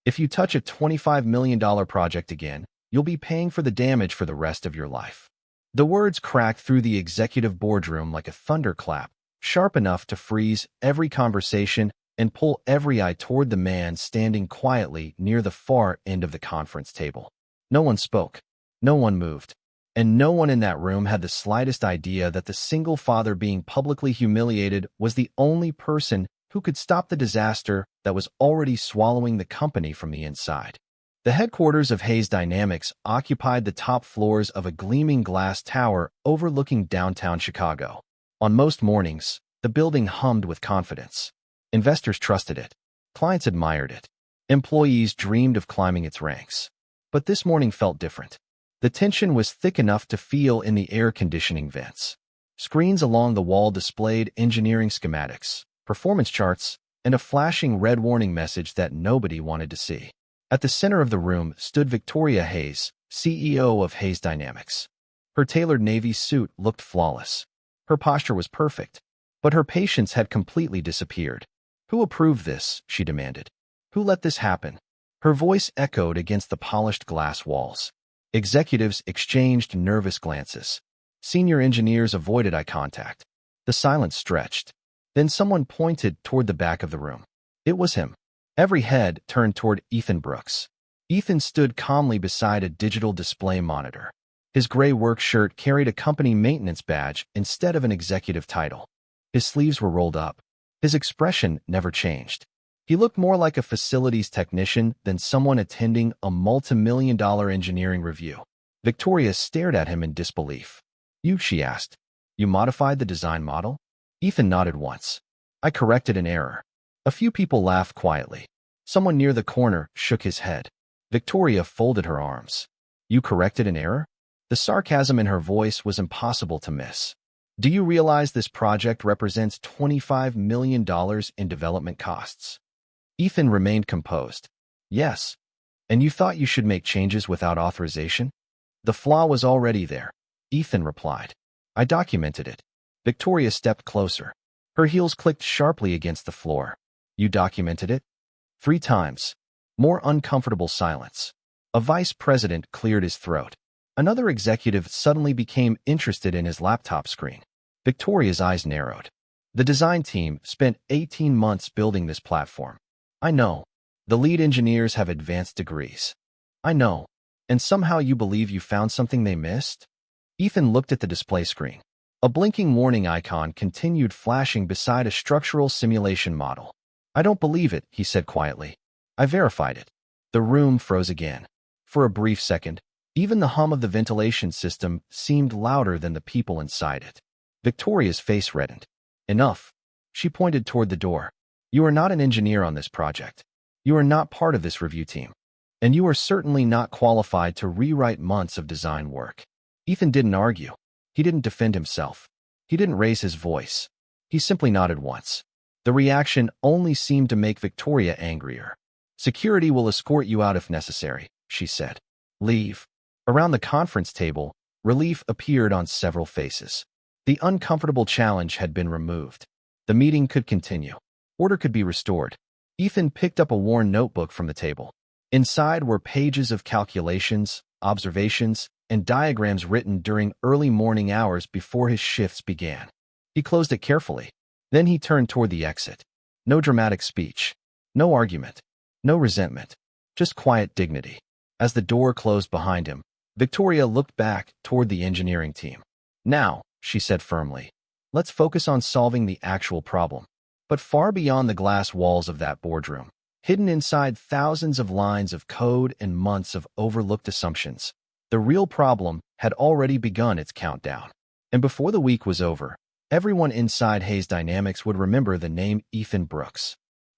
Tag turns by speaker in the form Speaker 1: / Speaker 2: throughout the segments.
Speaker 1: If you touch a $25 million project again, you'll be paying for the damage for the rest of your life. The words cracked through the executive boardroom like a thunderclap, sharp enough to freeze every conversation and pull every eye toward the man standing quietly near the far end of the conference table. No one spoke. No one moved. And no one in that room had the slightest idea that the single father being publicly humiliated was the only person who could stop the disaster that was already swallowing the company from the inside. The headquarters of Hayes Dynamics occupied the top floors of a gleaming glass tower overlooking downtown Chicago. On most mornings, the building hummed with confidence. Investors trusted it. Clients admired it. Employees dreamed of climbing its ranks. But this morning felt different. The tension was thick enough to feel in the air conditioning vents. Screens along the wall displayed engineering schematics, performance charts, and a flashing red warning message that nobody wanted to see. At the center of the room stood Victoria Hayes, CEO of Hayes Dynamics. Her tailored navy suit looked flawless. Her posture was perfect, but her patience had completely disappeared. "Who approved this?" she demanded. "Who let this happen?" Her voice echoed against the polished glass walls. Executives exchanged nervous glances. Senior engineers avoided eye contact. The silence stretched. Then someone pointed toward the back of the room. It was him. Every head turned toward Ethan Brooks. Ethan stood calmly beside a digital display monitor. His gray work shirt carried a company maintenance badge instead of an executive title. His sleeves were rolled up. His expression never changed. He looked more like a facilities technician than someone attending a multi-million-dollar engineering review. Victoria stared at him in disbelief. She asked. "You modified the design model?" Ethan nodded once. "I corrected an error." A few people laughed quietly. Someone near the corner shook his head. Victoria folded her arms. "You corrected an error?" The sarcasm in her voice was impossible to miss. "Do you realize this project represents $25 million in development costs?" Ethan remained composed. "Yes. And you thought you should make changes without authorization?" "The flaw was already there," Ethan replied. "I documented it." Victoria stepped closer. Her heels clicked sharply against the floor. "You documented it?" 3 times. More uncomfortable silence. A vice president cleared his throat. Another executive suddenly became interested in his laptop screen. Victoria's eyes narrowed. "The design team spent 18 months building this platform. I know. The lead engineers have advanced degrees. I know. And somehow you believe you found something they missed?" Ethan looked at the display screen. A blinking warning icon continued flashing beside a structural simulation model. "I don't believe it," he said quietly. "I verified it." The room froze again. For a brief second, even the hum of the ventilation system seemed louder than the people inside it. Victoria's face reddened. "Enough." She pointed toward the door. "You are not an engineer on this project. You are not part of this review team. And you are certainly not qualified to rewrite months of design work." Ethan didn't argue. He didn't defend himself. He didn't raise his voice. He simply nodded once. The reaction only seemed to make Victoria angrier. "Security will escort you out if necessary," she said. "Leave." Around the conference table, relief appeared on several faces. The uncomfortable challenge had been removed. The meeting could continue. Order could be restored. Ethan picked up a worn notebook from the table. Inside were pages of calculations, observations, and diagrams written during early morning hours before his shifts began. He closed it carefully. Then he turned toward the exit. No dramatic speech. No argument. No resentment. Just quiet dignity. As the door closed behind him, Victoria looked back toward the engineering team. "Now," she said firmly, "let's focus on solving the actual problem." But far beyond the glass walls of that boardroom, hidden inside thousands of lines of code and months of overlooked assumptions, the real problem had already begun its countdown. And before the week was over, everyone inside Hayes Dynamics would remember the name Ethan Brooks.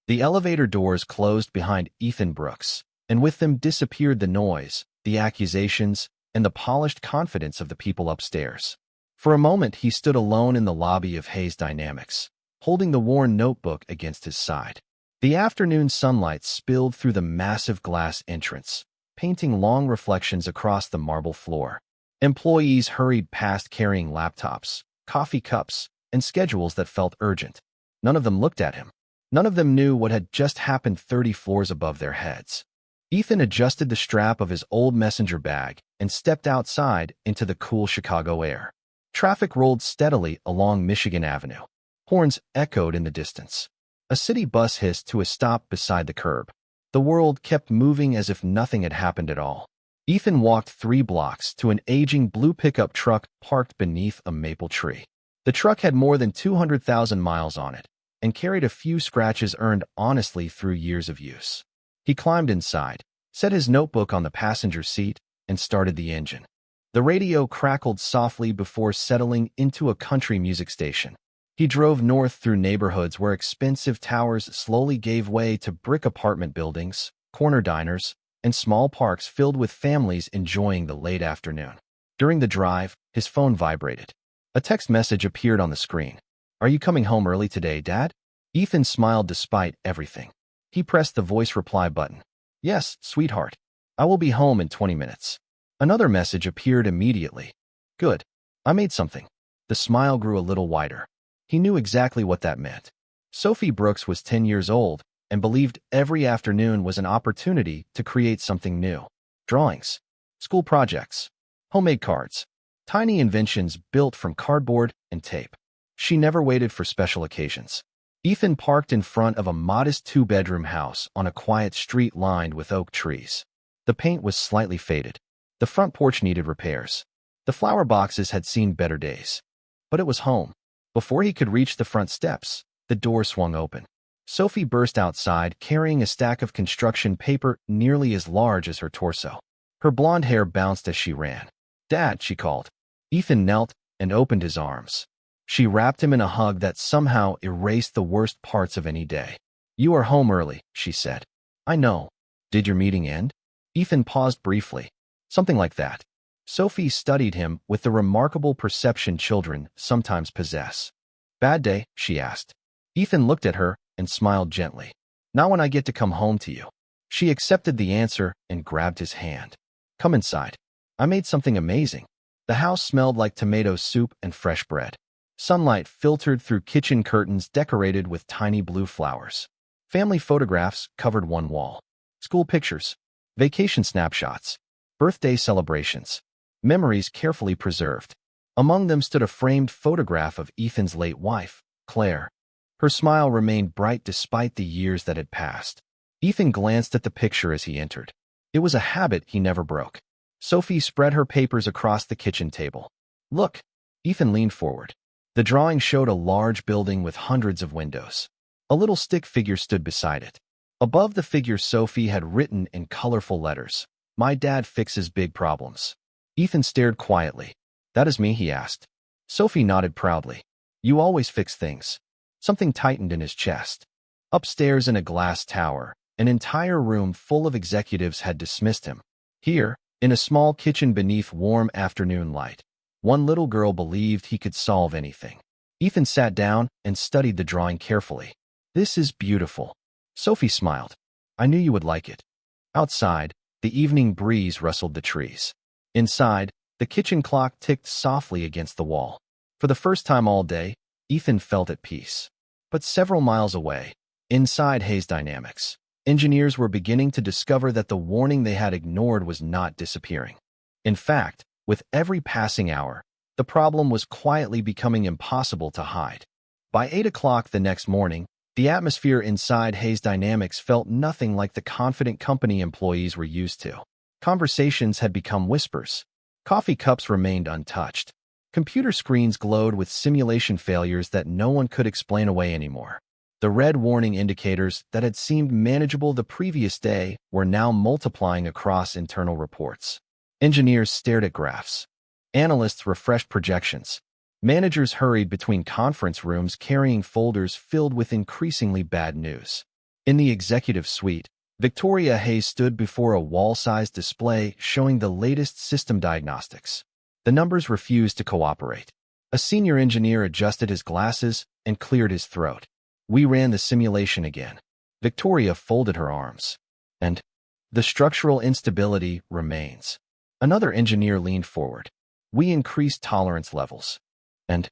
Speaker 1: The elevator doors closed behind Ethan Brooks, and with them disappeared the noise, the accusations, and the polished confidence of the people upstairs. For a moment, he stood alone in the lobby of Hayes Dynamics, holding the worn notebook against his side. The afternoon sunlight spilled through the massive glass entrance, painting long reflections across the marble floor. Employees hurried past carrying laptops, coffee cups, and schedules that felt urgent. None of them looked at him. None of them knew what had just happened 30 floors above their heads. Ethan adjusted the strap of his old messenger bag and stepped outside into the cool Chicago air. Traffic rolled steadily along Michigan Avenue. Horns echoed in the distance. A city bus hissed to a stop beside the curb. The world kept moving as if nothing had happened at all. Ethan walked 3 blocks to an aging blue pickup truck parked beneath a maple tree. The truck had more than 200,000 miles on it and carried a few scratches earned honestly through years of use. He climbed inside, set his notebook on the passenger seat, and started the engine. The radio crackled softly before settling into a country music station. He drove north through neighborhoods where expensive towers slowly gave way to brick apartment buildings, corner diners, and small parks filled with families enjoying the late afternoon. During the drive, his phone vibrated. A text message appeared on the screen. "Are you coming home early today, Dad?" Ethan smiled despite everything. He pressed the voice reply button. "Yes, sweetheart. I will be home in 20 minutes. Another message appeared immediately. "Good. I made something." The smile grew a little wider. He knew exactly what that meant. Sophie Brooks was 10 years old and believed every afternoon was an opportunity to create something new. Drawings, school projects, homemade cards, tiny inventions built from cardboard and tape. She never waited for special occasions. Ethan parked in front of a modest 2-bedroom house on a quiet street lined with oak trees. The paint was slightly faded. The front porch needed repairs. The flower boxes had seen better days. But it was home. Before he could reach the front steps, the door swung open. Sophie burst outside carrying a stack of construction paper nearly as large as her torso. Her blonde hair bounced as she ran. "Dad," she called. Ethan knelt and opened his arms. She wrapped him in a hug that somehow erased the worst parts of any day. "You are home early," she said. "I know. Did your meeting end?" Ethan paused briefly. "Something like that." Sophie studied him with the remarkable perception children sometimes possess. "Bad day?" she asked. Ethan looked at her and smiled gently. "Not when I get to come home to you." She accepted the answer and grabbed his hand. "Come inside. I made something amazing." The house smelled like tomato soup and fresh bread. Sunlight filtered through kitchen curtains decorated with tiny blue flowers. Family photographs covered one wall. School pictures, vacation snapshots, birthday celebrations, memories carefully preserved. Among them stood a framed photograph of Ethan's late wife, Claire. Her smile remained bright despite the years that had passed. Ethan glanced at the picture as he entered. It was a habit he never broke. Sophie spread her papers across the kitchen table. "Look." Ethan leaned forward. The drawing showed a large building with hundreds of windows. A little stick figure stood beside it. Above the figure, Sophie had written in colorful letters, "My dad fixes big problems." Ethan stared quietly. "That is me?" he asked. Sophie nodded proudly. "You always fix things." Something tightened in his chest. Upstairs in a glass tower, an entire room full of executives had dismissed him. Here, in a small kitchen beneath warm afternoon light, one little girl believed he could solve anything. Ethan sat down and studied the drawing carefully. "This is beautiful." Sophie smiled. "I knew you would like it." Outside, the evening breeze rustled the trees. Inside, the kitchen clock ticked softly against the wall. For the first time all day, Ethan felt at peace. But several miles away, inside Hayes Dynamics, engineers were beginning to discover that the warning they had ignored was not disappearing. In fact, with every passing hour, the problem was quietly becoming impossible to hide. By 8 o'clock the next morning, the atmosphere inside Hayes Dynamics felt nothing like the confident company employees were used to. Conversations had become whispers. Coffee cups remained untouched. Computer screens glowed with simulation failures that no one could explain away anymore. The red warning indicators that had seemed manageable the previous day were now multiplying across internal reports. Engineers stared at graphs. Analysts refreshed projections. Managers hurried between conference rooms carrying folders filled with increasingly bad news. In the executive suite, Victoria Hayes stood before a wall-sized display showing the latest system diagnostics. The numbers refused to cooperate. A senior engineer adjusted his glasses and cleared his throat. "We ran the simulation again." Victoria folded her arms. "And the structural instability remains." Another engineer leaned forward. "We increased tolerance levels." And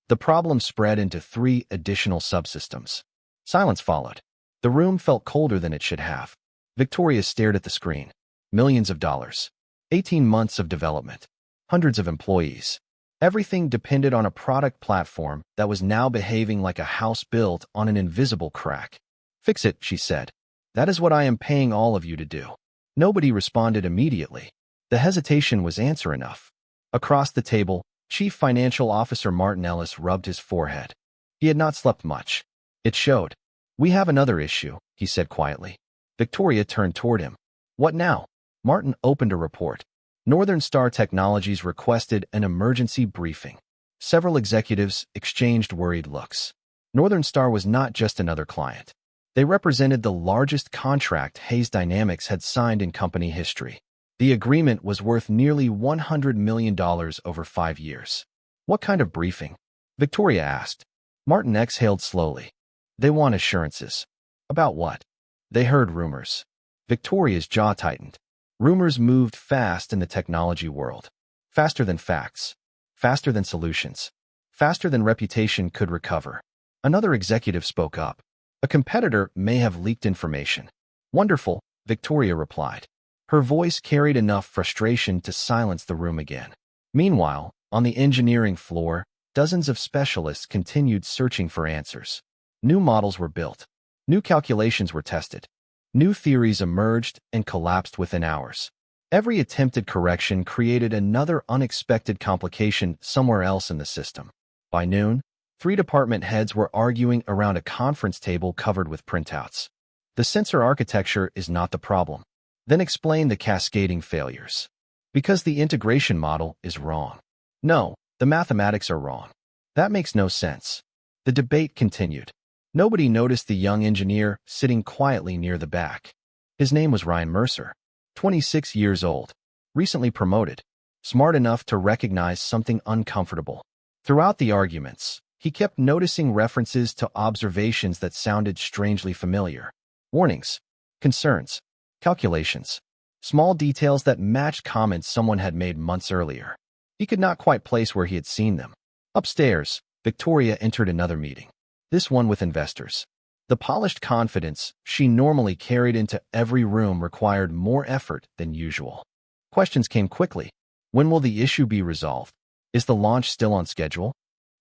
Speaker 1: the problem spread into 3 additional subsystems. Silence followed. The room felt colder than it should have. Victoria stared at the screen. Millions of dollars. 18 months of development. Hundreds of employees. Everything depended on a product platform that was now behaving like a house built on an invisible crack. Fix it, she said. That is what I am paying all of you to do. Nobody responded immediately. The hesitation was answer enough. Across the table, Chief Financial Officer Martin Ellis rubbed his forehead. He had not slept much. It showed. We have another issue, he said quietly. Victoria turned toward him. What now? Martin opened a report. Northern Star Technologies requested an emergency briefing. Several executives exchanged worried looks. Northern Star was not just another client. They represented the largest contract Hayes Dynamics had signed in company history. The agreement was worth nearly $100 million over 5 years. What kind of briefing? Victoria asked. Martin exhaled slowly. They want assurances. About what? They heard rumors. Victoria's jaw tightened. Rumors moved fast in the technology world. Faster than facts. Faster than solutions. Faster than reputation could recover. Another executive spoke up. A competitor may have leaked information. Wonderful, Victoria replied. Her voice carried enough frustration to silence the room again. Meanwhile, on the engineering floor, dozens of specialists continued searching for answers. New models were built. New calculations were tested. New theories emerged and collapsed within hours. Every attempted correction created another unexpected complication somewhere else in the system. By noon, 3 department heads were arguing around a conference table covered with printouts. The sensor architecture is not the problem. Then explain the cascading failures. Because the integration model is wrong. No, the mathematics are wrong. That makes no sense. The debate continued. Nobody noticed the young engineer sitting quietly near the back. His name was Ryan Mercer, 26 years old, recently promoted, smart enough to recognize something uncomfortable. Throughout the arguments, he kept noticing references to observations that sounded strangely familiar. Warnings, concerns, calculations, small details that matched comments someone had made months earlier. He could not quite place where he had seen them. Upstairs, Victoria entered another meeting. This one with investors. The polished confidence she normally carried into every room required more effort than usual. Questions came quickly. When will the issue be resolved? Is the launch still on schedule?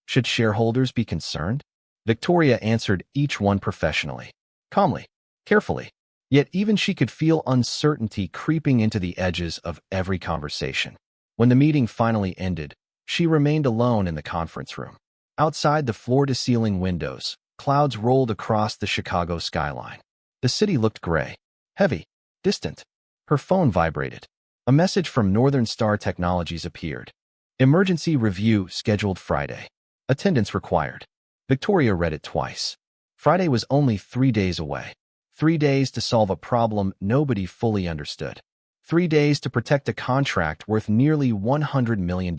Speaker 1: Should shareholders be concerned? Victoria answered each one professionally, calmly, carefully. Yet even she could feel uncertainty creeping into the edges of every conversation. When the meeting finally ended, she remained alone in the conference room. Outside the floor-to-ceiling windows, clouds rolled across the Chicago skyline. The city looked gray, heavy, distant. Her phone vibrated. A message from Northern Star Technologies appeared. Emergency review scheduled Friday. Attendance required. Victoria read it twice. Friday was only 3 days away. 3 days to solve a problem nobody fully understood. 3 days to protect a contract worth nearly $100 million.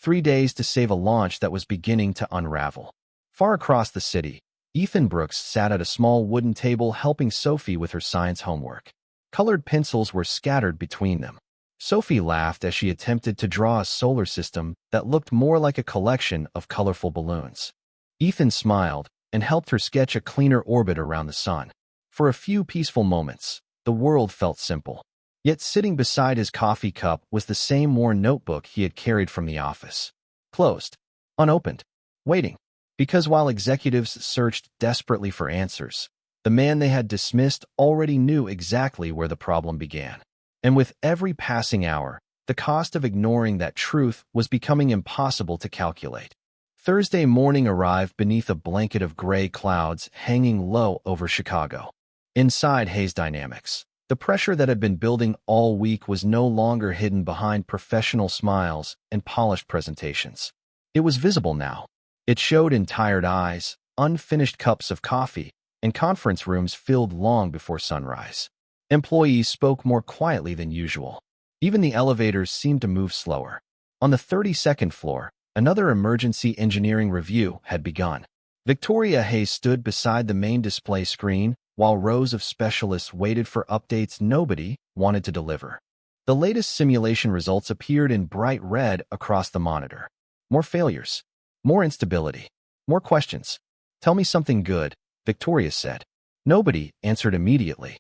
Speaker 1: 3 days to save a launch that was beginning to unravel. Far across the city, Ethan Brooks sat at a small wooden table helping Sophie with her science homework. Colored pencils were scattered between them. Sophie laughed as she attempted to draw a solar system that looked more like a collection of colorful balloons. Ethan smiled and helped her sketch a cleaner orbit around the sun. For a few peaceful moments, the world felt simple. Yet sitting beside his coffee cup was the same worn notebook he had carried from the office. Closed, unopened, waiting. Because while executives searched desperately for answers, the man they had dismissed already knew exactly where the problem began. And with every passing hour, the cost of ignoring that truth was becoming impossible to calculate. Thursday morning arrived beneath a blanket of gray clouds hanging low over Chicago. Inside Hayes Dynamics, the pressure that had been building all week was no longer hidden behind professional smiles and polished presentations. It was visible now. It showed in tired eyes, unfinished cups of coffee, and conference rooms filled long before sunrise. Employees spoke more quietly than usual. Even the elevators seemed to move slower. On the 32nd floor, another emergency engineering review had begun. Victoria Hayes stood beside the main display screen while rows of specialists waited for updates nobody wanted to deliver. The latest simulation results appeared in bright red across the monitor. More failures. More instability. More questions. Tell me something good, Victoria said. Nobody answered immediately.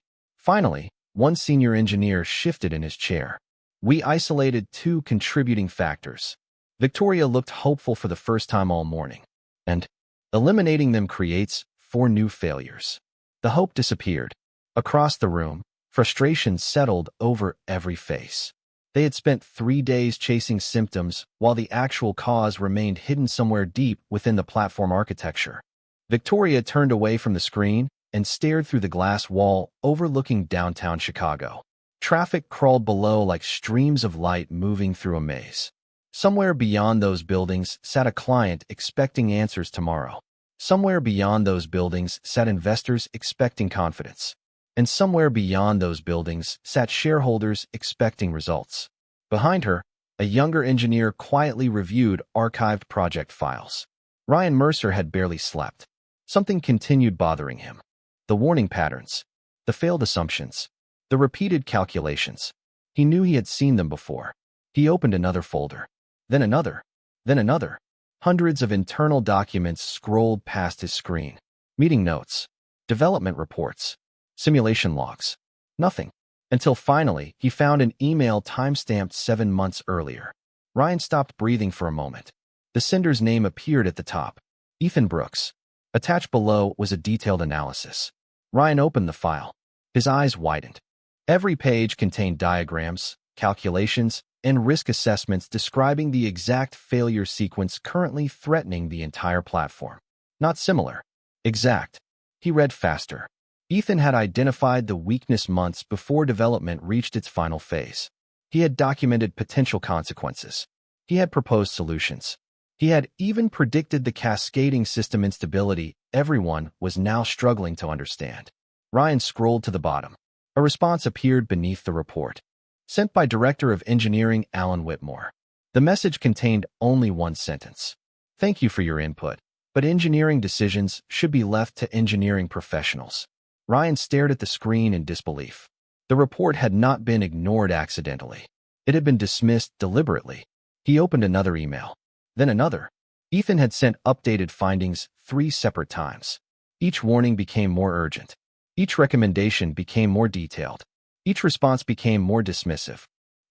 Speaker 1: Finally, one senior engineer shifted in his chair. We isolated two contributing factors. Victoria looked hopeful for the first time all morning. And eliminating them creates 4 new failures. The hope disappeared. Across the room, frustration settled over every face. They had spent 3 days chasing symptoms while the actual cause remained hidden somewhere deep within the platform architecture. Victoria turned away from the screen and stared through the glass wall overlooking downtown Chicago. Traffic crawled below like streams of light moving through a maze. Somewhere beyond those buildings sat a client expecting answers tomorrow. Somewhere beyond those buildings sat investors expecting confidence. And somewhere beyond those buildings sat shareholders expecting results. Behind her, a younger engineer quietly reviewed archived project files. Ryan Mercer had barely slept. Something continued bothering him. The warning patterns, the failed assumptions, the repeated calculations. He knew he had seen them before. He opened another folder, then another, then another. Hundreds of internal documents scrolled past his screen. Meeting notes, development reports, simulation logs. Nothing. Until finally, he found an email timestamped 7 months earlier. Ryan stopped breathing for a moment. The sender's name appeared at the top. Ethan Brooks. Attached below was a detailed analysis. Ryan opened the file. His eyes widened. Every page contained diagrams, calculations, and risk assessments describing the exact failure sequence currently threatening the entire platform. Not similar. Exact. He read faster. Ethan had identified the weakness months before development reached its final phase. He had documented potential consequences. He had proposed solutions. He had even predicted the cascading system instability everyone was now struggling to understand. Ryan scrolled to the bottom. A response appeared beneath the report. Sent by Director of Engineering Alan Whitmore. The message contained only one sentence. Thank you for your input, but engineering decisions should be left to engineering professionals. Ryan stared at the screen in disbelief. The report had not been ignored accidentally. It had been dismissed deliberately. He opened another email. Then another. Ethan had sent updated findings 3 separate times. Each warning became more urgent. Each recommendation became more detailed. Each response became more dismissive.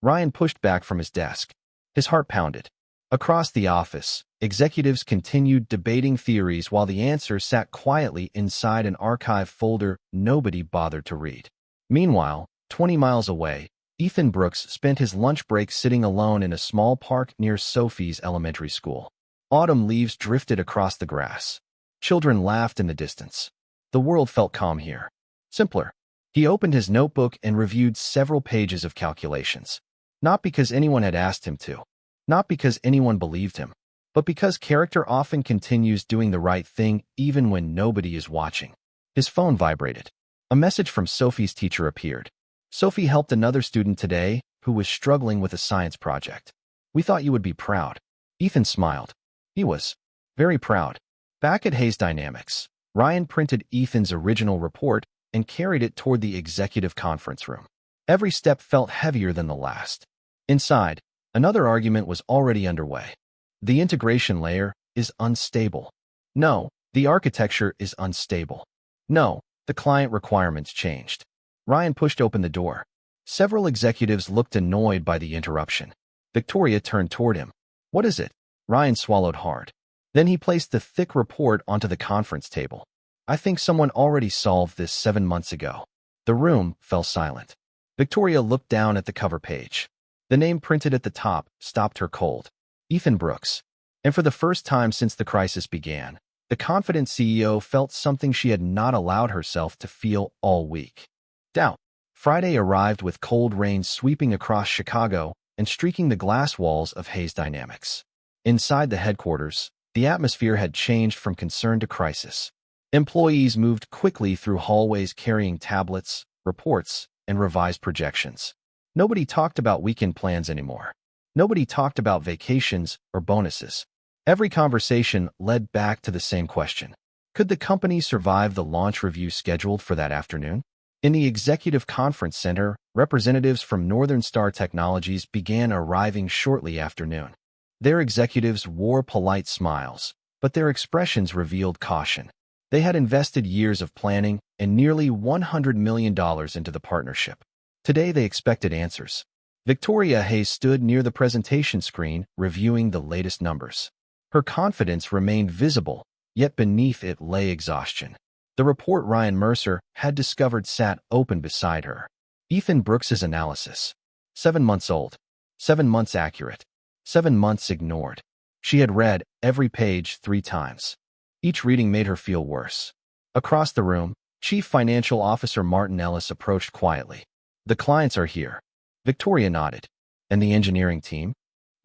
Speaker 1: Ryan pushed back from his desk. His heart pounded. Across the office, executives continued debating theories while the answer sat quietly inside an archive folder nobody bothered to read. Meanwhile, 20 miles away, Ethan Brooks spent his lunch break sitting alone in a small park near Sophie's elementary school. Autumn leaves drifted across the grass. Children laughed in the distance. The world felt calm here. Simpler. He opened his notebook and reviewed several pages of calculations. Not because anyone had asked him to. Not because anyone believed him. But because character often continues doing the right thing even when nobody is watching. His phone vibrated. A message from Sophie's teacher appeared. Sophie helped another student today who was struggling with a science project. We thought you would be proud. Ethan smiled. He was very proud. Back at Hayes Dynamics, Ryan printed Ethan's original report and carried it toward the executive conference room. Every step felt heavier than the last. Inside, another argument was already underway. The integration layer is unstable. No, the architecture is unstable. No, the client requirements changed. Ryan pushed open the door. Several executives looked annoyed by the interruption. Victoria turned toward him. What is it? Ryan swallowed hard. Then he placed the thick report onto the conference table. I think someone already solved this 7 months ago. The room fell silent. Victoria looked down at the cover page. The name printed at the top stopped her cold. Ethan Brooks. And for the first time since the crisis began, the confident CEO felt something she had not allowed herself to feel all week. Doubt. Friday arrived with cold rain sweeping across Chicago and streaking the glass walls of Hayes Dynamics. Inside the headquarters, the atmosphere had changed from concern to crisis. Employees moved quickly through hallways carrying tablets, reports, and revised projections. Nobody talked about weekend plans anymore. Nobody talked about vacations or bonuses. Every conversation led back to the same question. Could the company survive the launch review scheduled for that afternoon? In the Executive Conference Center, representatives from Northern Star Technologies began arriving shortly after noon. Their executives wore polite smiles, but their expressions revealed caution. They had invested years of planning and nearly $100 million into the partnership. Today they expected answers. Victoria Hayes stood near the presentation screen, reviewing the latest numbers. Her confidence remained visible, yet beneath it lay exhaustion. The report Ryan Mercer had discovered sat open beside her. Ethan Brooks's analysis. 7 months old. 7 months accurate. 7 months ignored. She had read every page 3 times. Each reading made her feel worse. Across the room, Chief Financial Officer Martin Ellis approached quietly. "The clients are here." Victoria nodded. "And the engineering team?"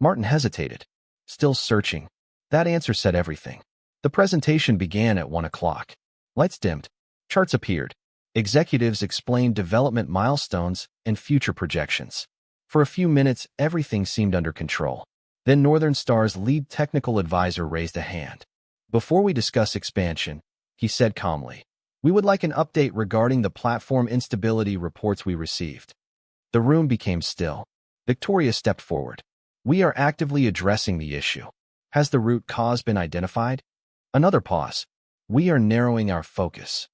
Speaker 1: Martin hesitated, still searching. That answer said everything. The presentation began at 1 o'clock. Lights dimmed. Charts appeared. Executives explained development milestones and future projections. For a few minutes, everything seemed under control. Then Northern Star's lead technical advisor raised a hand. "Before we discuss expansion," he said calmly, "we would like an update regarding the platform instability reports we received." The room became still. Victoria stepped forward. "We are actively addressing the issue. Has the root cause been identified?" Another pause. "We are narrowing our focus."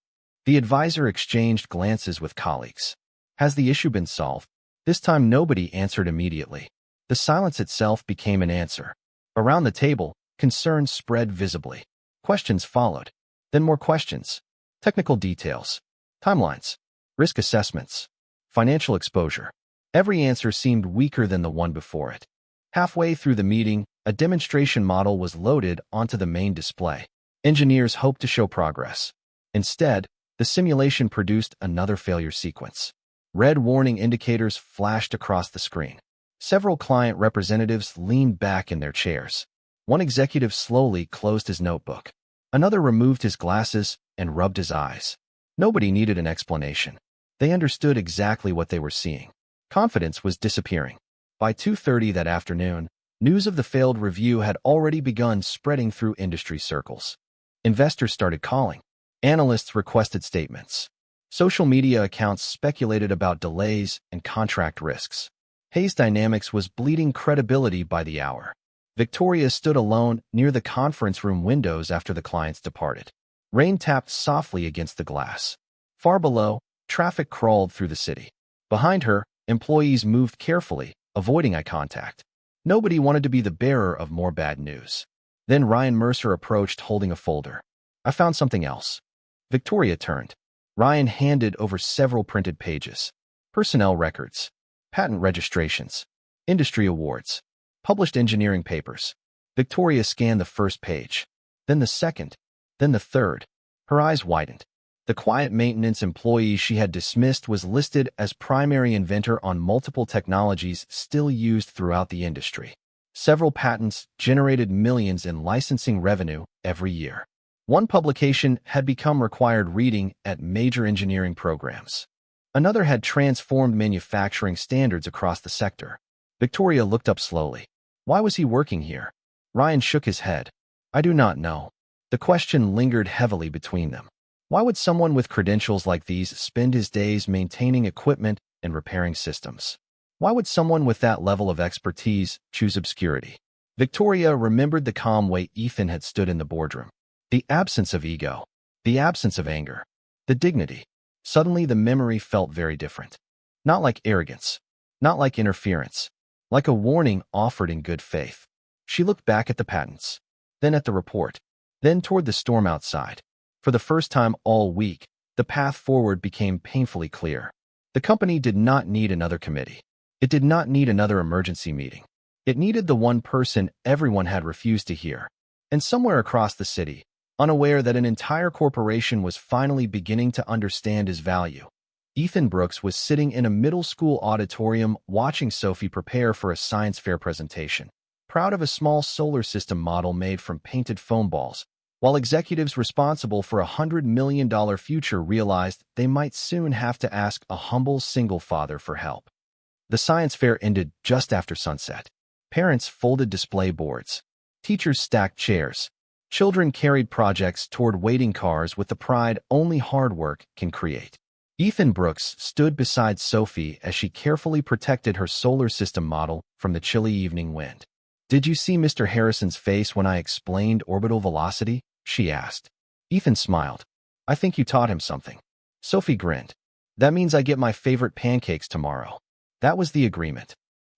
Speaker 1: The advisor exchanged glances with colleagues. "Has the issue been solved?" This time nobody answered immediately. The silence itself became an answer. Around the table, concern spread visibly. Questions followed. Then more questions. Technical details. Timelines. Risk assessments. Financial exposure. Every answer seemed weaker than the one before it. Halfway through the meeting, a demonstration model was loaded onto the main display. Engineers hoped to show progress. Instead, the simulation produced another failure sequence. Red warning indicators flashed across the screen. Several client representatives leaned back in their chairs. One executive slowly closed his notebook. Another removed his glasses and rubbed his eyes. Nobody needed an explanation. They understood exactly what they were seeing. Confidence was disappearing. By 2:30 that afternoon, news of the failed review had already begun spreading through industry circles. Investors started calling. Analysts requested statements. Social media accounts speculated about delays and contract risks. Hayes Dynamics was bleeding credibility by the hour. Victoria stood alone near the conference room windows after the clients departed. Rain tapped softly against the glass. Far below, traffic crawled through the city. Behind her, employees moved carefully, avoiding eye contact. Nobody wanted to be the bearer of more bad news. Then Ryan Mercer approached holding a folder. "I found something else." Victoria turned. Ryan handed over several printed pages. Personnel records, patent registrations, industry awards, published engineering papers. Victoria scanned the first page, then the second, then the third. Her eyes widened. The quiet maintenance employee she had dismissed was listed as primary inventor on multiple technologies still used throughout the industry. Several patents generated millions in licensing revenue every year. One publication had become required reading at major engineering programs. Another had transformed manufacturing standards across the sector. Victoria looked up slowly. Why was he working here? Ryan shook his head. "I do not know." The question lingered heavily between them. Why would someone with credentials like these spend his days maintaining equipment and repairing systems? Why would someone with that level of expertise choose obscurity? Victoria remembered the calm way Ethan had stood in the boardroom. The absence of ego. The absence of anger. The dignity. Suddenly the memory felt very different. Not like arrogance. Not like interference. Like a warning offered in good faith. She looked back at the patents. Then at the report. Then toward the storm outside. For the first time all week, the path forward became painfully clear. The company did not need another committee. It did not need another emergency meeting. It needed the one person everyone had refused to hear. And somewhere across the city, unaware that an entire corporation was finally beginning to understand his value, Ethan Brooks was sitting in a middle school auditorium watching Sophie prepare for a science fair presentation, proud of a small solar system model made from painted foam balls, while executives responsible for $100 million future realized they might soon have to ask a humble single father for help. The science fair ended just after sunset. Parents folded display boards. Teachers stacked chairs. Children carried projects toward waiting cars with the pride only hard work can create. Ethan Brooks stood beside Sophie as she carefully protected her solar system model from the chilly evening wind. "Did you see Mr. Harrison's face when I explained orbital velocity?" she asked. Ethan smiled. I think you taught him something. Sophie grinned. That means I get my favorite pancakes tomorrow. That was the agreement.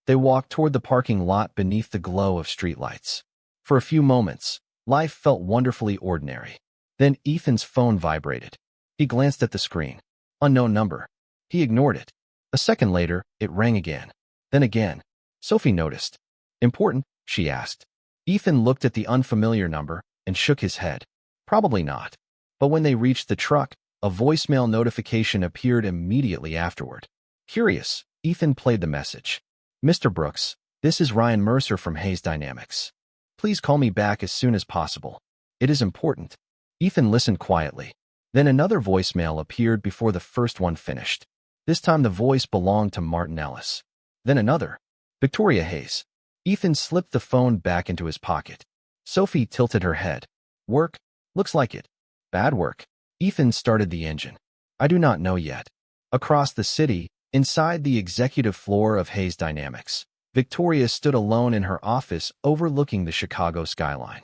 Speaker 1: They walked toward the parking lot beneath the glow of streetlights. For a few moments, life felt wonderfully ordinary. Then Ethan's phone vibrated. He glanced at the screen. Unknown number. He ignored it. A second later, it rang again. Then again. Sophie noticed. Important? She asked. Ethan looked at the unfamiliar number and shook his head. Probably not. But when they reached the truck, a voicemail notification appeared immediately afterward. Curious, Ethan played the message. Mr. Brooks, this is Ryan Mercer from Hayes Dynamics. Please call me back as soon as possible. It is important. Ethan listened quietly. Then another voicemail appeared before the first one finished. This time the voice belonged to Martin Ellis. Then another. Victoria Hayes. Ethan slipped the phone back into his pocket. Sophie tilted her head. Work? Looks like it. Bad work. Ethan started the engine. I do not know yet. Across the city, inside the executive floor of Hayes Dynamics, Victoria stood alone in her office overlooking the Chicago skyline.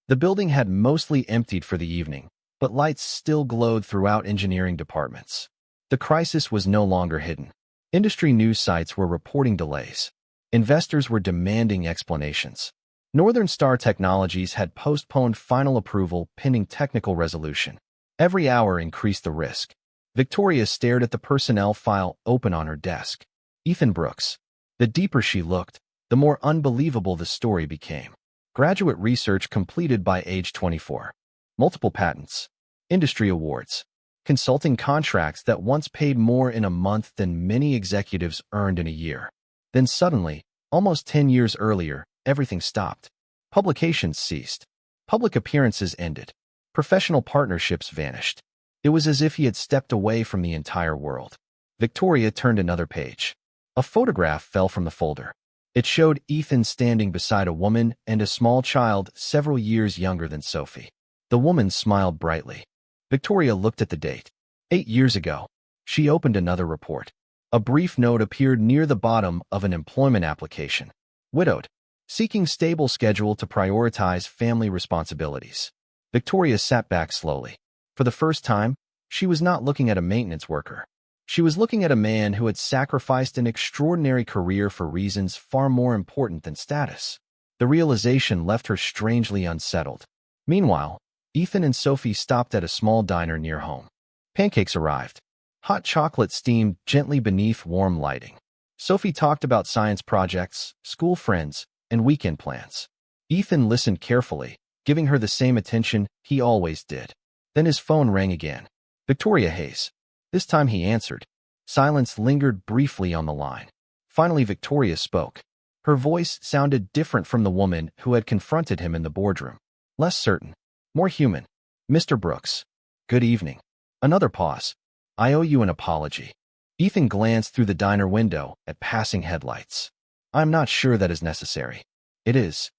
Speaker 1: The building had mostly emptied for the evening, but lights still glowed throughout engineering departments. The crisis was no longer hidden. Industry news sites were reporting delays. Investors were demanding explanations. Northern Star Technologies had postponed final approval pending technical resolution. Every hour increased the risk. Victoria stared at the personnel file open on her desk. Ethan Brooks. The deeper she looked, the more unbelievable the story became. Graduate research completed by age 24. Multiple patents. Industry awards. Consulting contracts that once paid more in a month than many executives earned in a year. Then suddenly, almost 10 years earlier, everything stopped. Publications ceased. Public appearances ended. Professional partnerships vanished. It was as if he had stepped away from the entire world. Victoria turned another page. A photograph fell from the folder. It showed Ethan standing beside a woman and a small child several years younger than Sophie. The woman smiled brightly. Victoria looked at the date. 8 years ago. She opened another report. A brief note appeared near the bottom of an employment application. Widowed. Seeking stable schedule to prioritize family responsibilities. Victoria sat back slowly. For the first time, she was not looking at a maintenance worker. She was looking at a man who had sacrificed an extraordinary career for reasons far more important than status. The realization left her strangely unsettled. Meanwhile, Ethan and Sophie stopped at a small diner near home. Pancakes arrived. Hot chocolate steamed gently beneath warm lighting. Sophie talked about science projects, school friends, and weekend plans. Ethan listened carefully, giving her the same attention he always did. Then his phone rang again. Victoria Hayes. This time he answered. Silence lingered briefly on the line. Finally, Victoria spoke. Her voice sounded different from the woman who had confronted him in the boardroom. Less certain. More human. Mr. Brooks. Good evening. Another pause. I owe you an apology. Ethan glanced through the diner window at passing headlights. I'm not sure that is necessary. It is.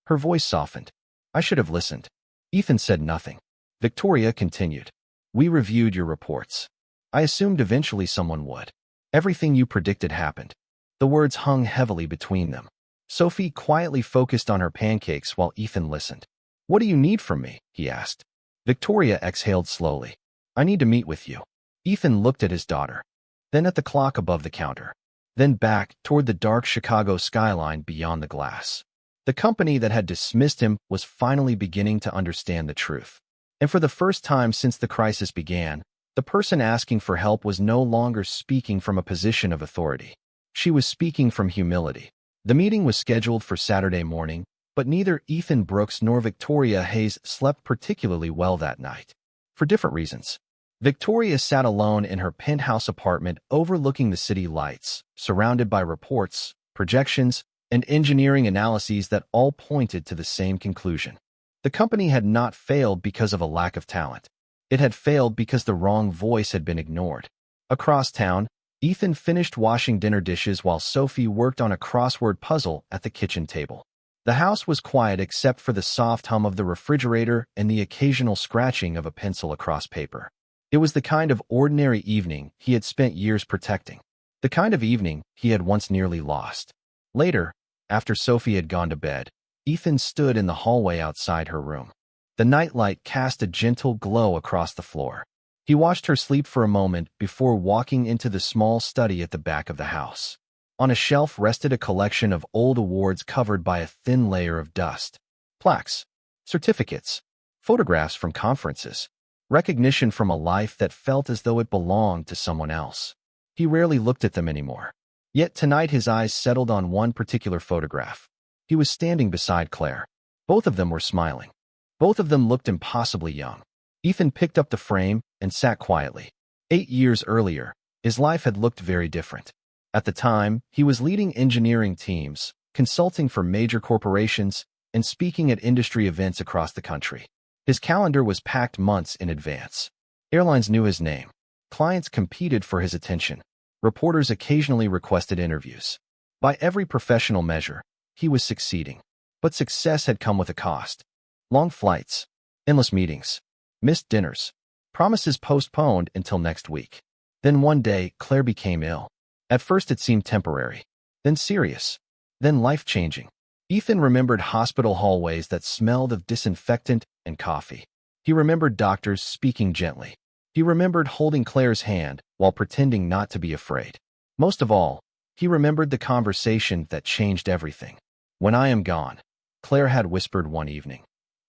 Speaker 1: Her voice softened. I should have listened. Ethan said nothing. Victoria continued. We reviewed your reports. I assumed eventually someone would. Everything you predicted happened. The words hung heavily between them. Sophie quietly focused on her pancakes while Ethan listened. What do you need from me? He asked. Victoria exhaled slowly. I need to meet with you. Ethan looked at his daughter. Then at the clock above the counter. Then back toward the dark Chicago skyline beyond the glass. The company that had dismissed him was finally beginning to understand the truth. And for the first time since the crisis began, the person asking for help was no longer speaking from a position of authority. She was speaking from humility. The meeting was scheduled for Saturday morning, but neither Ethan Brooks nor Victoria Hayes slept particularly well that night. For different reasons. Victoria sat alone in her penthouse apartment overlooking the city lights, surrounded by reports, projections, and engineering analyses that all pointed to the same conclusion. The company had not failed because of a lack of talent. It had failed because the wrong voice had been ignored. Across town, Ethan finished washing dinner dishes while Sophie worked on a crossword puzzle at the kitchen table. The house was quiet except for the soft hum of the refrigerator and the occasional scratching of a pencil across paper. It was the kind of ordinary evening he had spent years protecting. The kind of evening he had once nearly lost. Later, after Sophie had gone to bed, Ethan stood in the hallway outside her room. The nightlight cast a gentle glow across the floor. He watched her sleep for a moment before walking into the small study at the back of the house. On a shelf rested a collection of old awards covered by a thin layer of dust. Plaques, certificates, photographs from conferences, recognition from a life that felt as though it belonged to someone else. He rarely looked at them anymore. Yet tonight his eyes settled on one particular photograph. He was standing beside Claire. Both of them were smiling. Both of them looked impossibly young. Ethan picked up the frame and sat quietly. 8 years earlier, his life had looked very different. At the time, he was leading engineering teams, consulting for major corporations, and speaking at industry events across the country. His calendar was packed months in advance. Airlines knew his name. Clients competed for his attention. Reporters occasionally requested interviews. By every professional measure, he was succeeding. But success had come with a cost. Long flights, endless meetings, missed dinners, promises postponed until next week. Then one day, Claire became ill. At first it seemed temporary, then serious, then life-changing. Ethan remembered hospital hallways that smelled of disinfectant and coffee. He remembered doctors speaking gently. He remembered holding Claire's hand while pretending not to be afraid. Most of all, he remembered the conversation that changed everything. "When I am gone," Claire had whispered one evening.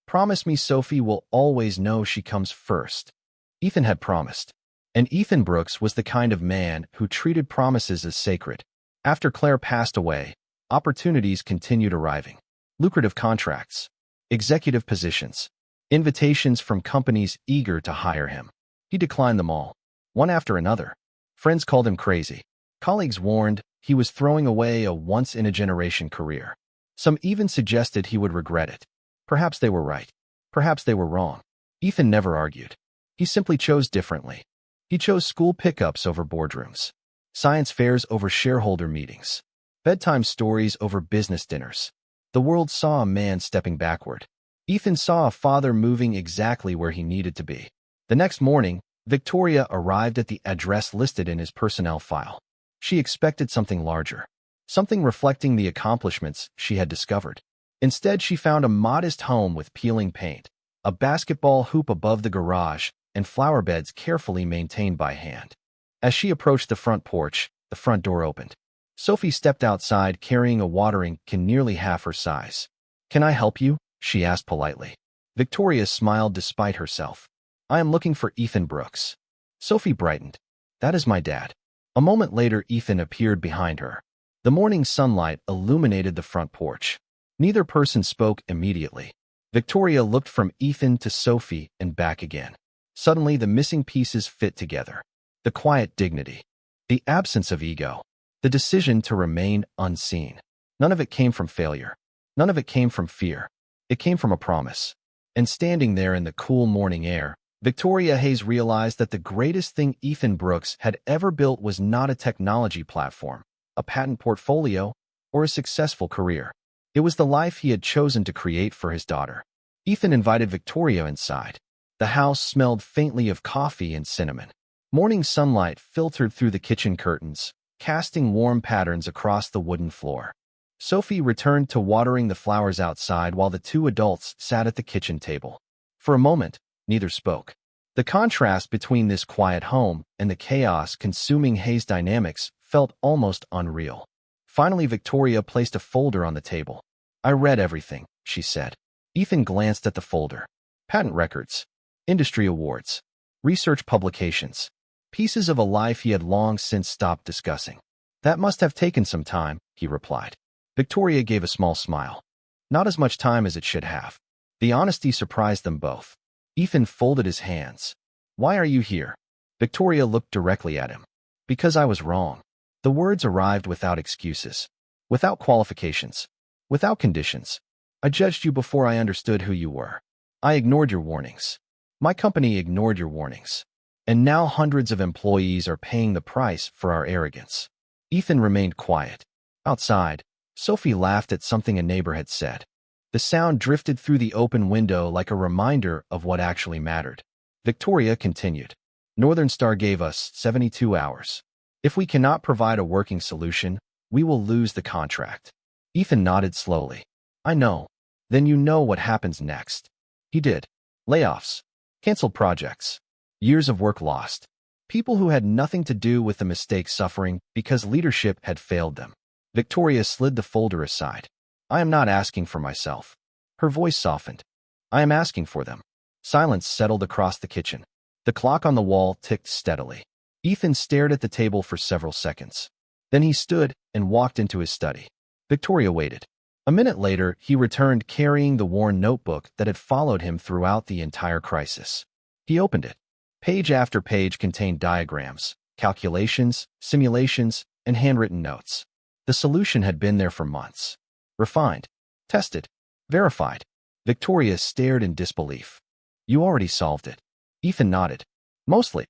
Speaker 1: "Promise me Sophie will always know she comes first." Ethan had promised. And Ethan Brooks was the kind of man who treated promises as sacred. After Claire passed away, opportunities continued arriving. Lucrative contracts, executive positions, invitations from companies eager to hire him. He declined them all, one after another. Friends called him crazy. Colleagues warned he was throwing away a once-in-a-generation career. Some even suggested he would regret it. Perhaps they were right. Perhaps they were wrong. Ethan never argued. He simply chose differently. He chose school pickups over boardrooms, science fairs over shareholder meetings, bedtime stories over business dinners. The world saw a man stepping backward. Ethan saw a father moving exactly where he needed to be. The next morning, Victoria arrived at the address listed in his personnel file. She expected something larger, something reflecting the accomplishments she had discovered. Instead, she found a modest home with peeling paint, a basketball hoop above the garage, and flower beds carefully maintained by hand. As she approached the front porch, the front door opened. Sophie stepped outside carrying a watering can nearly half her size. "Can I help you?" she asked politely. Victoria smiled despite herself. "I am looking for Ethan Brooks." Sophie brightened. "That is my dad." A moment later, Ethan appeared behind her. The morning sunlight illuminated the front porch. Neither person spoke immediately. Victoria looked from Ethan to Sophie and back again. Suddenly, the missing pieces fit together. The quiet dignity, the absence of ego, the decision to remain unseen. None of it came from failure. None of it came from fear. It came from a promise. And standing there in the cool morning air, Victoria Hayes realized that the greatest thing Ethan Brooks had ever built was not a technology platform, a patent portfolio, or a successful career. It was the life he had chosen to create for his daughter. Ethan invited Victoria inside. The house smelled faintly of coffee and cinnamon. Morning sunlight filtered through the kitchen curtains, casting warm patterns across the wooden floor. Sophie returned to watering the flowers outside while the two adults sat at the kitchen table. For a moment, neither spoke. The contrast between this quiet home and the chaos-consuming Hayes dynamics felt almost unreal. Finally, Victoria placed a folder on the table. "I read everything," she said. Ethan glanced at the folder. Patent records, industry awards, research publications, pieces of a life he had long since stopped discussing. "That must have taken some time," he replied. Victoria gave a small smile. "Not as much time as it should have." The honesty surprised them both. Ethan folded his hands. "Why are you here?" Victoria looked directly at him. "Because I was wrong." The words arrived without excuses, without qualifications, without conditions. "I judged you before I understood who you were. I ignored your warnings. My company ignored your warnings. And now hundreds of employees are paying the price for our arrogance." Ethan remained quiet. Outside, Sophie laughed at something a neighbor had said. The sound drifted through the open window like a reminder of what actually mattered. Victoria continued. "Northern Star gave us 72 hours. If we cannot provide a working solution, we will lose the contract." Ethan nodded slowly. "I know. Then you know what happens next." He did. Layoffs. Canceled projects. Years of work lost. People who had nothing to do with the mistake suffering because leadership had failed them. Victoria slid the folder aside. I am not asking for myself. Her voice softened. I am asking for them. Silence settled across the kitchen. The clock on the wall ticked steadily. Ethan stared at the table for several seconds. Then he stood and walked into his study. Victoria waited. A minute later, he returned carrying the worn notebook that had followed him throughout the entire crisis. He opened it. Page after page contained diagrams, calculations, simulations, and handwritten notes. The solution had been there for months. Refined, tested, verified. Victoria stared in disbelief. You already solved it. Ethan nodded. Mostly.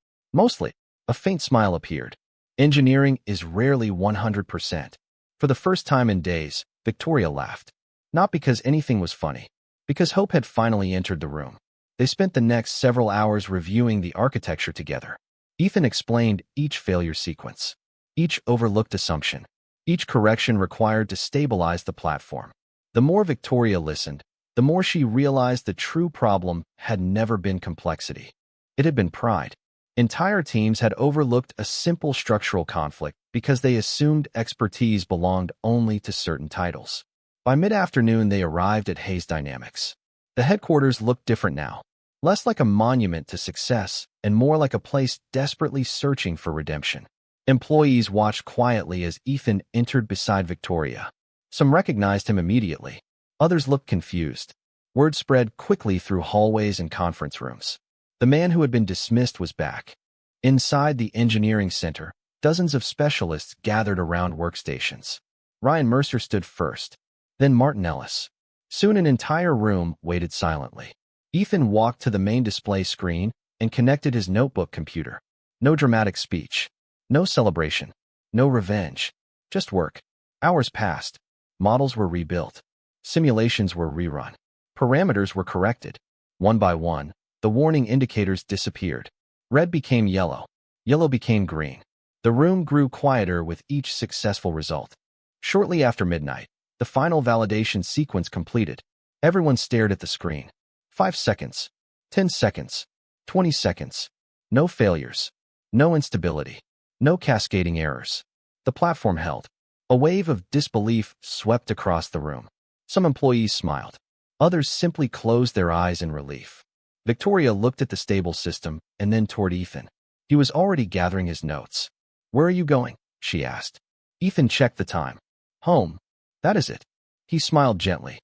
Speaker 1: A faint smile appeared. Engineering is rarely 100%. For the first time in days, Victoria laughed. Not because anything was funny, because hope had finally entered the room. They spent the next several hours reviewing the architecture together. Ethan explained each failure sequence, each overlooked assumption, each correction required to stabilize the platform. The more Victoria listened, the more she realized the true problem had never been complexity. It had been pride. Entire teams had overlooked a simple structural conflict because they assumed expertise belonged only to certain titles. By mid-afternoon, they arrived at Hayes Dynamics. The headquarters looked different now, less like a monument to success and more like a place desperately searching for redemption. Employees watched quietly as Ethan entered beside Victoria. Some recognized him immediately. Others looked confused. Word spread quickly through hallways and conference rooms. The man who had been dismissed was back. Inside the engineering center, dozens of specialists gathered around workstations. Ryan Mercer stood first, then Martin Ellis. Soon an entire room waited silently. Ethan walked to the main display screen and connected his notebook computer. No dramatic speech, no celebration, no revenge, just work. Hours passed. Models were rebuilt. Simulations were rerun. Parameters were corrected. One by one, the warning indicators disappeared. Red became yellow. Yellow became green. The room grew quieter with each successful result. Shortly after midnight, the final validation sequence completed. Everyone stared at the screen. 5 seconds, 10 seconds, 20 seconds. No failures, no instability, no cascading errors. The platform held. A wave of disbelief swept across the room. Some employees smiled. Others simply closed their eyes in relief. Victoria looked at the stable system and then toward Ethan. He was already gathering his notes. Where are you going? She asked. Ethan checked the time. Home. That is it. He smiled gently.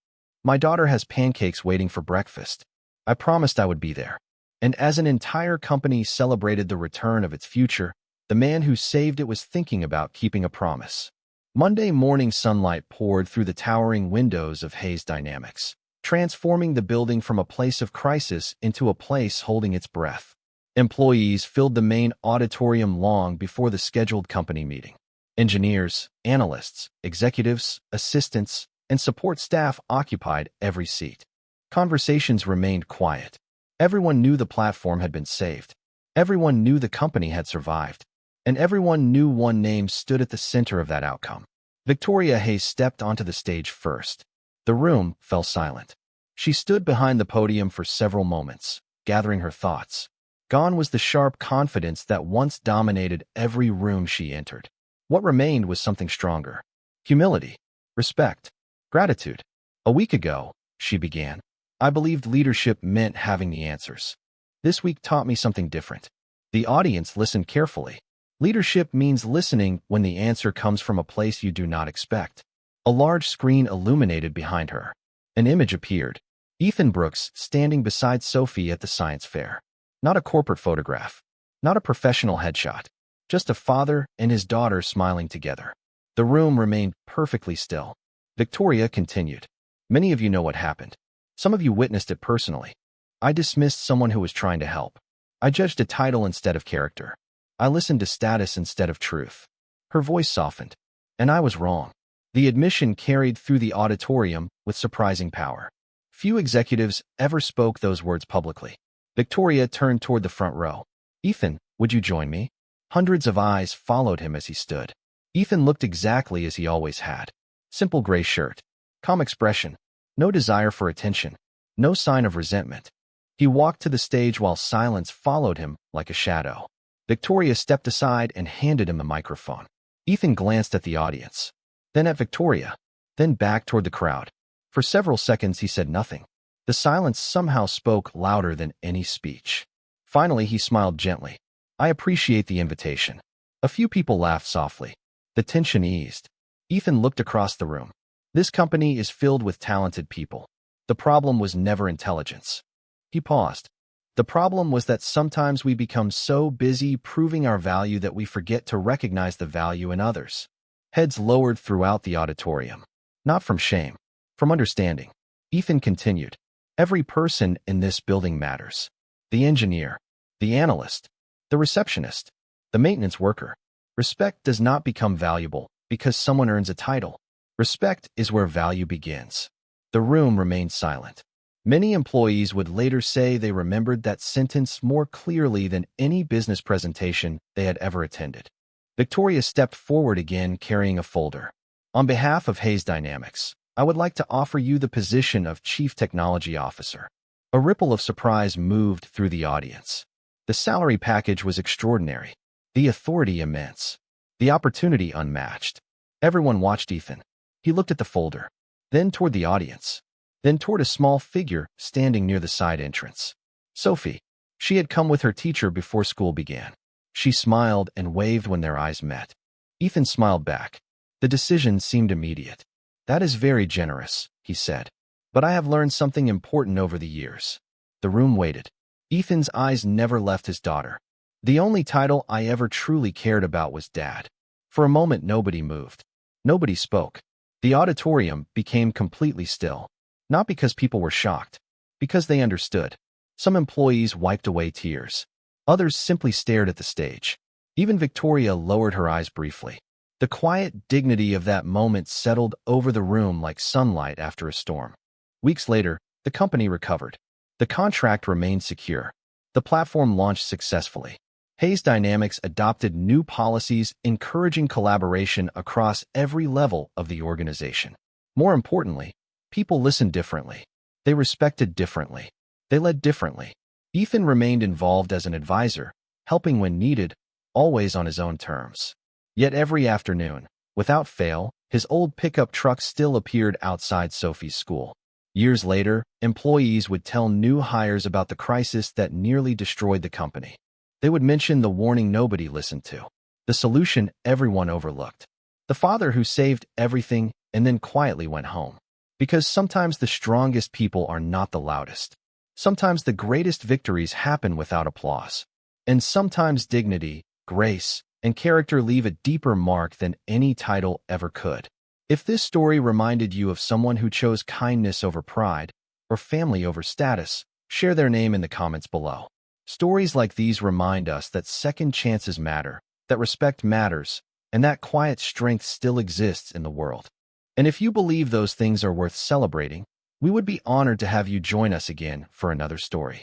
Speaker 1: My daughter has pancakes waiting for breakfast. I promised I would be there. And as an entire company celebrated the return of its future, the man who saved it was thinking about keeping a promise. Monday morning sunlight poured through the towering windows of Hayes Dynamics, transforming the building from a place of crisis into a place holding its breath. Employees filled the main auditorium long before the scheduled company meeting. Engineers, analysts, executives, assistants, and support staff occupied every seat. Conversations remained quiet. Everyone knew the platform had been saved. Everyone knew the company had survived. And everyone knew one name stood at the center of that outcome. Victoria Hayes stepped onto the stage first. The room fell silent. She stood behind the podium for several moments, gathering her thoughts. Gone was the sharp confidence that once dominated every room she entered. What remained was something stronger. Humility, respect, gratitude. A week ago, she began, I believed leadership meant having the answers. This week taught me something different. The audience listened carefully. Leadership means listening when the answer comes from a place you do not expect. A large screen illuminated behind her. An image appeared. Ethan Brooks standing beside Sophie at the science fair. Not a corporate photograph. Not a professional headshot. Just a father and his daughter smiling together. The room remained perfectly still. Victoria continued. Many of you know what happened. Some of you witnessed it personally. I dismissed someone who was trying to help. I judged a title instead of character. I listened to status instead of truth. Her voice softened. And I was wrong. The admission carried through the auditorium with surprising power. Few executives ever spoke those words publicly. Victoria turned toward the front row. Ethan, would you join me? Hundreds of eyes followed him as he stood. Ethan looked exactly as he always had. Simple gray shirt. Calm expression. No desire for attention. No sign of resentment. He walked to the stage while silence followed him like a shadow. Victoria stepped aside and handed him the microphone. Ethan glanced at the audience, then at Victoria, then back toward the crowd. For several seconds he said nothing. The silence somehow spoke louder than any speech. Finally he smiled gently. "I appreciate the invitation." A few people laughed softly. The tension eased. Ethan looked across the room. This company is filled with talented people. The problem was never intelligence. He paused. The problem was that sometimes we become so busy proving our value that we forget to recognize the value in others. Heads lowered throughout the auditorium. Not from shame, from understanding. Ethan continued. Every person in this building matters. The engineer, the analyst, the receptionist, the maintenance worker. Respect does not become valuable because someone earns a title. Respect is where value begins. The room remained silent. Many employees would later say they remembered that sentence more clearly than any business presentation they had ever attended. Victoria stepped forward again carrying a folder. "On behalf of Hayes Dynamics, I would like to offer you the position of Chief Technology Officer." A ripple of surprise moved through the audience. The salary package was extraordinary, the authority immense, the opportunity unmatched. Everyone watched Ethan. He looked at the folder, then toward the audience, then toward a small figure standing near the side entrance. Sophie. She had come with her teacher before school began. She smiled and waved when their eyes met. Ethan smiled back. The decision seemed immediate. "That is very generous," he said. "But I have learned something important over the years." The room waited. Ethan's eyes never left his daughter. "The only title I ever truly cared about was Dad." For a moment nobody moved. Nobody spoke. The auditorium became completely still. Not because people were shocked, because they understood. Some employees wiped away tears. Others simply stared at the stage. Even Victoria lowered her eyes briefly. The quiet dignity of that moment settled over the room like sunlight after a storm. Weeks later, the company recovered. The contract remained secure. The platform launched successfully. Hayes Dynamics adopted new policies encouraging collaboration across every level of the organization. More importantly, people listened differently. They respected differently. They led differently. Ethan remained involved as an advisor, helping when needed, always on his own terms. Yet every afternoon, without fail, his old pickup truck still appeared outside Sophie's school. Years later, employees would tell new hires about the crisis that nearly destroyed the company. They would mention the warning nobody listened to, the solution everyone overlooked, the father who saved everything and then quietly went home. Because sometimes the strongest people are not the loudest. Sometimes the greatest victories happen without applause. And sometimes dignity, grace, and character leave a deeper mark than any title ever could. If this story reminded you of someone who chose kindness over pride, or family over status, share their name in the comments below. Stories like these remind us that second chances matter, that respect matters, and that quiet strength still exists in the world. And if you believe those things are worth celebrating, we would be honored to have you join us again for another story.